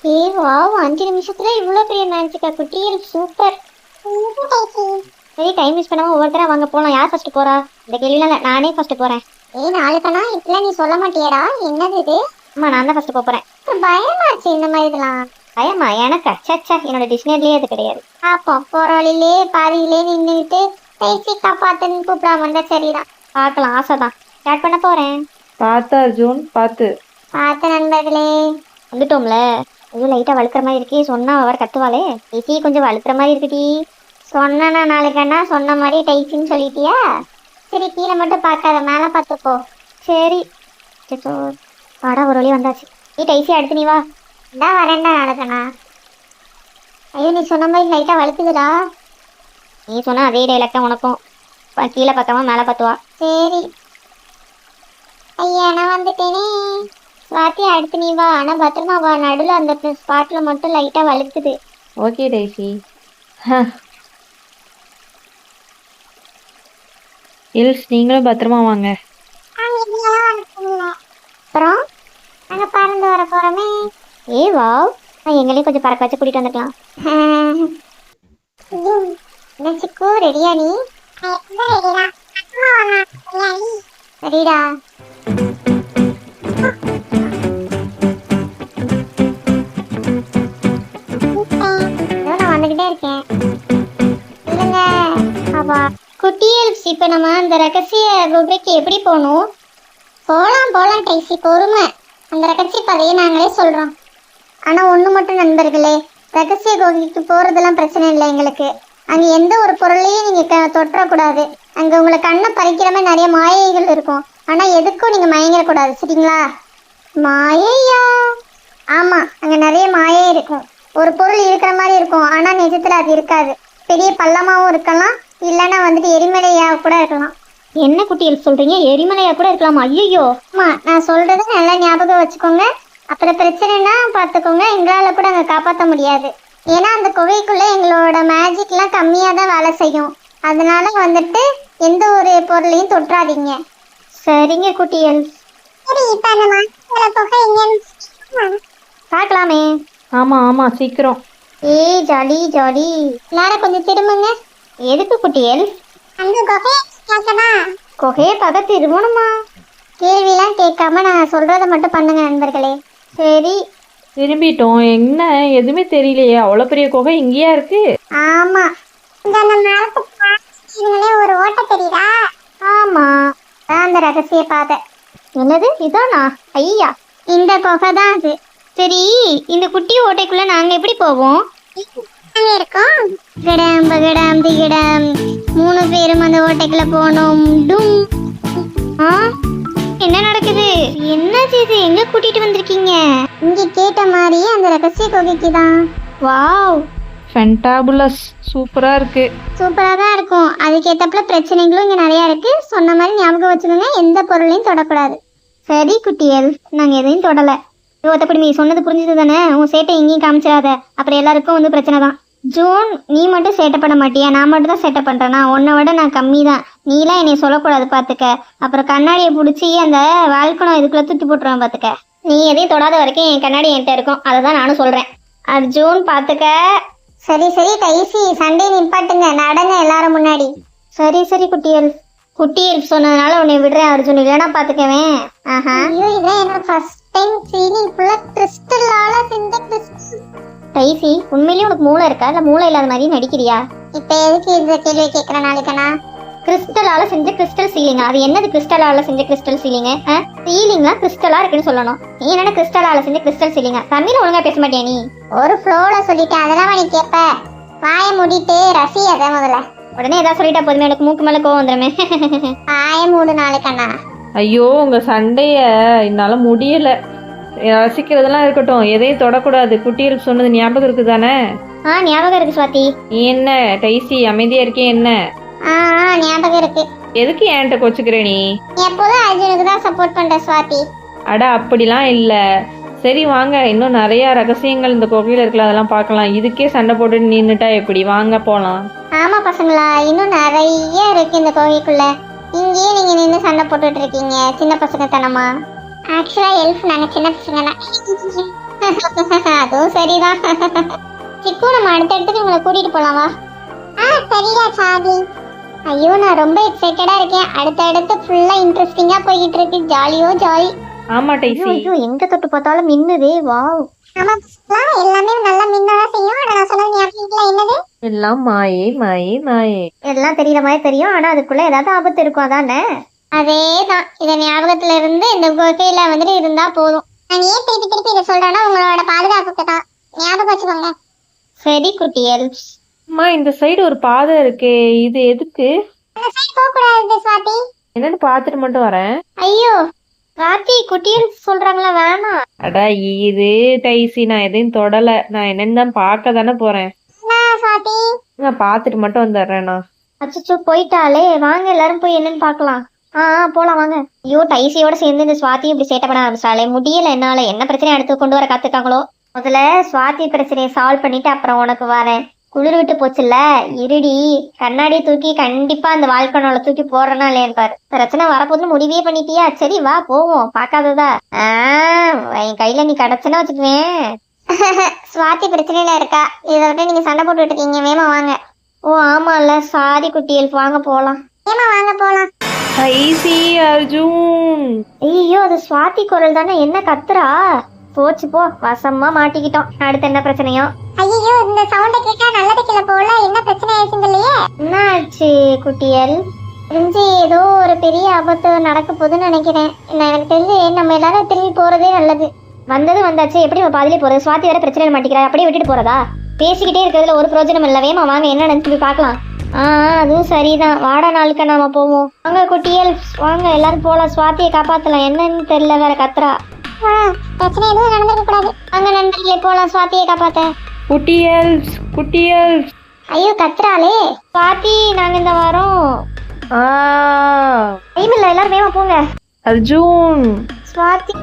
ஏ wow 5 நிமிஷத்துல இவ்வளோ பெரிய மேட்சுக்கா குட்டி சூப்பர். சரி டைம் வேஸ்ட் பண்ணாம ஒவ்வொருத்தரா வாங்க போலாம். யார் ஃபர்ஸ்ட் போறா? இந்த கேள்விலாம் இல்ல, நானே ஃபர்ஸ்ட் போறேன். நாளைக்கனா இப்பெல்லாம் நீ சொல்ல மாட்டியடா, என்னது இது? அம்மா நான் தான் ஃபர்ஸ்ட் போறேன். பயமாச்சு இந்த மாதிரி இதெல்லாம். பயமா எனக்கு? அச்சா என்னோட டிக்ஷனரியிலே அது கிடையாது. அப்போ போற வழியிலே பாதியிலே நின்றுட்டு பேசி காப்பாத்துன்னு கூப்பிடாம இருந்தா சரிதான். பார்க்கலாம், ஆசைதான். ஸ்டார்ட் பண்ண போறேன். பார்த்தா அர்ஜுன் பார்த்து நண்பர்களே வந்துட்டோம்ல. கொஞ்சம் லைட்டா வழுக்கிற மாதிரி இருக்கே, சொன்னா அவர் கத்துவாளே. டைசி கொஞ்சம் வழுக்கிற மாதிரி இருக்குடி. சொன்னா நாளைக்கண்ணா சொன்ன மாதிரி டைசின்னு சொல்லிட்டியா? சரி கீழே மட்டும் பார்க்காத, மேலே பார்த்துப்போ. சரி பாடா ஒரு வழி வந்தாச்சு. நீ டைசி அடுத்து நீ வா. இந்தா வரேன்டா நாளைக்கண்ணா. ஐயோ நீ சொன்ன மாதிரி லைட்டா வழுக்குதுடா. நீ சொன்னா அதே டைலாக் தான் உனக்கும். கீழே பார்க்காம மேலே பார்த்துவா. சரி ஐயா நான் வந்துட்டேனே. ஸ்வாதி அடுத்து நீ வா, ஆனால் பத்திரமா வா. நடுவில் அந்த ஸ்பாட்ல மட்டும் லைட்டாக வழுக்குது. Okay dicey. இல்ஸ் நீங்களும் பத்திரமா வாங்க. அப்புறம் நாங்கள் பறந்து வர போகிறோமே. ஏ வா, எங்களையும் கொஞ்சம் பறக்க வச்சு கூட்டிகிட்டு வந்துக்கலாம். சிக்கு ரெடியா நீ? சரிடா. நான் வந்துகிட்டே இருக்கேன். இல்லைங்க அப்பா குட்டி எல்ப்ஸ், இப்போ நம்ம அந்த ரகசிய குகைக்கு எப்படி போகணும்? போகலாம் டைசி, பொறுமை. அந்த ரகசிய கதையை நாங்களே சொல்கிறோம். ஆனால் ஒன்று மட்டும் நண்பர்களே, ரகசிய குகைக்கு போகிறதெல்லாம் பிரச்சனை இல்லை எங்களுக்கு. அங்கே எந்த ஒரு பொருளையும் நீங்கள் தொற்றக்கூடாது. அங்கே உங்களை கண்ணை பறிக்கிற மாதிரி நிறைய மாயைகள் இருக்கும். ஆனால் எதுக்கும் நீங்கள் மயங்கிடக்கூடாது, சரிங்களா? மாயையா? ஆமாம், அங்கே நிறைய மாயை இருக்கும். ஒரு பொருள் இருக்கிற மாதிரி இருக்கும், ஆனால் நிஜத்தில் அது இருக்காது. பெரிய பள்ளமாகவும் இருக்கலாம், இல்லைன்னா வந்துட்டு எரிமலையாக கூட இருக்கலாம். என்ன குட்டிகள் சொல்கிறீங்க? எரிமலையாக கூட இருக்கலாமா? ஐயோ. ஆமாம், நான் சொல்கிறத நல்லா ஞாபகம் வச்சுக்கோங்க. அப்புறம் பிரச்சனைனா பார்த்துக்கோங்க, எங்களால் கூட அங்கே காப்பாற்ற முடியாது. ஏன்னா அந்த குகைக்குள்ளே எங்களோட மேஜிக்லாம் கம்மியாக தான் வேலை செய்யும். அதனால வந்துட்டு எந்த ஒரு பொருளையும் தொற்றாதீங்க, சரிங்க குட்டிகள்? சரி, இப்போ பார்க்கலாமே. ஆமாம் சீக்கிரம். ஏய் ஜாலி ஜாலி. எல்லாரும் கொஞ்சம் திரும்புங்க. எதுக்கு குட்டிகள்? அந்த குகையை பார்க்க திரும்பணுமா? கேள்விலாம் கேட்காம நான் சொல்றதை மட்டும் பண்ணுங்க நண்பர்களே. சரி திரும்பிட்டோம். என்ன எதுவுமே தெரியலையே, அவ்வளோ பெரிய குகை இங்கேயா இருக்கு? ஆமா, ஒரு ஓட்ட தெரியுதா? ஆமா, அந்த ரகசிய பாதை. என்னது இதானா? ஐயா, இந்த குகை தான் அது. சரி, இந்த குட்டி ஓட்டைக்குள்ள நாங்க எப்படி போவோம்? இருக்கோம் கிடம் பகடம் திகிடம் 3 பேரும் அந்த ஓட்டைக்குள்ள போனோம். டும். என்ன நடக்குது? என்ன இது? எங்க கூட்டிட்டு வந்திருக்கீங்க? இங்க கேட்ட மாதிரி அந்த ரகசிய குகைக்கு தான். Wow, fantabulous. சூப்பரா இருக்கு. சூப்பரா தான் இருக்கும். அதுக்கேற்றப்பல பிரச்சனைகளும் இங்க நிறைய இருக்கு. சொன்ன மாதிரி ஞாபகம் வச்சுக்கோங்க, எந்த பொருளையும் தொடக்கூடாது. சரி குட்டியல், நாங்க எதையும் தொடல. ஒருத்தப்படி நீ சொன்னது புரிஞ்சது தானே? உன் சேட்டை எங்கேயும் காமிச்சிடாத, அப்புறம் எல்லாருக்கும் வந்து பிரச்சனை தான். ஜூன், நீ மட்டும் சேட்டை பண்ண மாட்டியா? நான் மட்டும் தான் சேட்டை பண்ணுறேன்னா? உன்னை விட நான் கம்மி தான். நீலாம் என்னை சொல்லக்கூடாது பார்த்துக்க. அப்புறம் கண்ணாடியை பிடிச்சி அந்த வாழ்க்கணும் இதுக்குள்ளே தூக்கி போட்டுருவேன் பார்த்துக்க. நீ எதையும் தொடாத வரைக்கும் என் கண்ணாடி என்கிட்ட இருக்கும், அதை தான் நானும் சொல்கிறேன். அர்ஜுன் பார்த்துக்க. சரி டைசி, சண்டே நிப்பாட்டுங்க, நடங்க எல்லாரும் முன்னாடி. சரி குட்டியல். குட்டியல் சொன்னதுனால உன்னை விடுறேன் அர்ஜுன், இல்லைன்னா பார்த்துக்கவேன். இதான் என்னோட ஃபர்ஸ்ட் டைம் ஃபீலிங். ஃபுல்லாக கிறிஸ்டலால செஞ்ச கிறிஸ்டல். டைசி, உண்மையிலேயே உனக்கு மூளை இருக்கா இல்லை மூளை இல்லாத மாதிரி நடிக்கிறியா? இப்போ எதுக்கு இந்த கேள்வி கேட்குற நாளைக்கண்ணா? கிறிஸ்டலால செஞ்ச கிறிஸ்டல் சீலிங். அது என்னது கிறிஸ்டலால செஞ்ச கிறிஸ்டல் சீலிங்? சீலிங்லாம் கிறிஸ்டலா இருக்குன்னு சொல்லணும். நீ என்ன கிறிஸ்டலால செஞ்ச கிறிஸ்டல் சீலிங்க? தமிழ் ஒழுங்கா பேச மாட்டியா நீ? ஒரு ஃப்ளோல சொல்லிட்டேன், அதெல்லாம் நீ கேட்ப. வாயை மூடிட்டு ரசி அதை முதல்ல. உடனே ஏதாவது சொல்லிட்டா போதுமே, எனக்கு மூக்கு மேலே கோவம் வந்துடுமே. வாயை மூடு நாளைக்கண்ணா. ஐயோ, உங்க சண்டைய என்னால முடியல. ரசிக்கிறதெல்லாம் இருக்கட்டும், எதையும் தொடக்கூடாது. குட்டியில் சொன்னது ஞாபகம் இருக்கு தானே? ஞாபகம் இருக்கு ஸ்வாதி. நீ என்ன டைசி அமைதியா இருக்கே? என்ன ஞாபகம் இருக்கு. எதுக்கு என்கிட்ட கொச்சுக்கிற நீ? எப்போதும் அர்ஜுனுக்கு தான் சப்போர்ட் பண்ற ஸ்வாதி. அட அப்படிலாம் இல்ல. சரி வாங்க, இன்னும் நிறைய ரகசியங்கள் இந்த கோவில இருக்குல்ல, அதெல்லாம் பார்க்கலாம். இதுக்கே சண்டை போட்டு நின்னுட்டா எப்படி? வாங்க போலாம். ஆமா பசங்களா, இன்னும் நிறைய இருக்கு இந்த கோவிலுக்குள்ள. இங்கேயே நீங்க நின்று சண்டை போட்டுட்டு இருக்கீங்க, சின்ன பசங்க தனமா. ஆக்சுவலா எல்ஃப் நாங்க சின்ன பசங்க தான். அதுவும் சரிதான். சிக்கு நம்ம அடுத்த இடத்துக்கு உங்களை கூட்டிட்டு போலாம் வா. சரியா சாதி. ஐயோ நான் ரொம்ப எக்ஸைட்டடா இருக்கேன். அடுத்த ஃபுல்லா இன்ட்ரெஸ்டிங்கா போய்கிட்டு இருக்கு. ஜாலியோ ஜாலி. ஆமா டைசி. ஐயோ எங்க தொட்டு பார்த்தாலும் மின்னுதே. வாவ். ஆமா எல்லாமே நல்லா மின்னதான் செய்யும். ஆனா நான் சொன்னது ஞாபகம் என்னது? எல்லாம் மாயே மாயே மாயே. எல்லாம் தெரியற மாதிரி தெரியும். ஆனா அதுக்குள்ள ஏதாவது ஆபத்து இருக்கும் அதானே? அதேதான். இத ஞாபகத்துல இருந்து இந்த குகையில வந்துட்டு இருந்தா போதும். நான் ஏன் திருப்பி இதை சொல்றேன்னா உங்களோட பாதுகாப்புக்கு தான். ஞாபகம் வச்சுக்கோங்க. சரி குட்டி எல்ப்ஸ். அம்மா இந்த சைடு ஒரு பாதை இருக்கே, இது எதுக்கு? அந்த சைடு போக கூடாது ஸ்வாதி. என்னன்னு பார்த்துட்டு மட்டும் வரேன். ஐயோ ராத்தி குட்டி எல்ப்ஸ் சொல்றாங்களா வேணாம். அடா இது டைசி, நான் எதையும் தொடல. நான் என்னன்னு தான் பார்க்க தானே போறேன். ஸ்வாதி நான் பார்த்துட்டு மட்டும் வந்துடுறேண்ணா. அச்சோ போயிட்டாலே. வாங்க எல்லாரும் போய் என்னன்னு பார்க்கலாம். போலாம் வாங்க. ஐயோ டைசியோட சேர்ந்து இந்த ஸ்வாதி இப்படி சேட்டை பண்ண ஆரம்பிச்சாலே முடியல என்னால. என்ன பிரச்சனை அடுத்து கொண்டு வர காத்துக்காங்களோ. முதல்ல ஸ்வாதி பிரச்சனையை சால்வ் பண்ணிட்டு அப்புறம் உனக்கு வரேன். குளிர் விட்டு போச்சுல்ல, இருடி கண்ணாடி தூக்கி கண்டிப்பா அந்த வால்கனோல தூக்கி போடுறனா இல்லையான்னு பாரு. பிரச்சனை வரப்போதுன்னு முடிவே பண்ணிட்டியா? சரி வா போவோம். பாக்காததா? என் கையில நீ கிடைச்சுன்னா வச்சுக்குவேன். ஸ்வாதி பிரச்சனையில இருக்கா. இதை விட்டு நீங்க சண்டை போட்டுட்டு இருக்கீங்க. வேமா வாங்க. ஓ ஆமால சாரி குட்டியல். வாங்க போலாம். ஏமா வாங்க போலாம். டைசி அர்ஜுன். ஐயோ அது ஸ்வாதி குரல் தானே. என்ன கத்துறா? போச்சு போ, வசமா மாட்டிக்கிட்டோம். அடுத்து என்ன பிரச்சனையோ? ஐயோ இந்த சவுண்ட கேட்டா நல்லது கிள போல. என்ன பிரச்சனை ஆயிடுச்சுங்க இல்லையே? என்ன ஆச்சு குட்டியல்? தெரிஞ்சு ஏதோ ஒரு பெரிய ஆபத்து நடக்க போகுதுன்னு நினைக்கிறேன். எனக்கு தெரிஞ்சு நம்ம எல்லாரும் திரும்பி போறதே நல்லது. வந்தது வந்தாச்சு. எப்படி நம்ம பாதிலே போறது? ஸ்வாதி வேற பிரச்சனை மாட்டிக்கிறா. அப்படியே விட்டுட்டு போறதா? பேசிக்கிட்டே இருக்கிறதுல ஒரு பிரயோஜனம் இல்ல. வேமா வாங்க என்ன நினைச்சு போய் பார்க்கலாம். அதுவும் சரிதான். வாடா நாளுக்கு நாம போவோம். வாங்க குட்டியல் வாங்க எல்லாரும் போலாம். ஸ்வாதியை காப்பாத்தலாம். என்னன்னு தெரியல வேற கத்துறா. பிரச்சனை எதுவும் நடந்துக்க கூடாது. வாங்க நண்பர்களே போலாம் ஸ்வாதியை காப்பாத்த. குட்டியல். ஐயோ கத்துறாளே ஸ்வாதி. நாங்க இந்த வாரம் டைம் இல்ல. எல்லாரும் வேமா போங்க. அர்ஜுன் ஸ்வாதி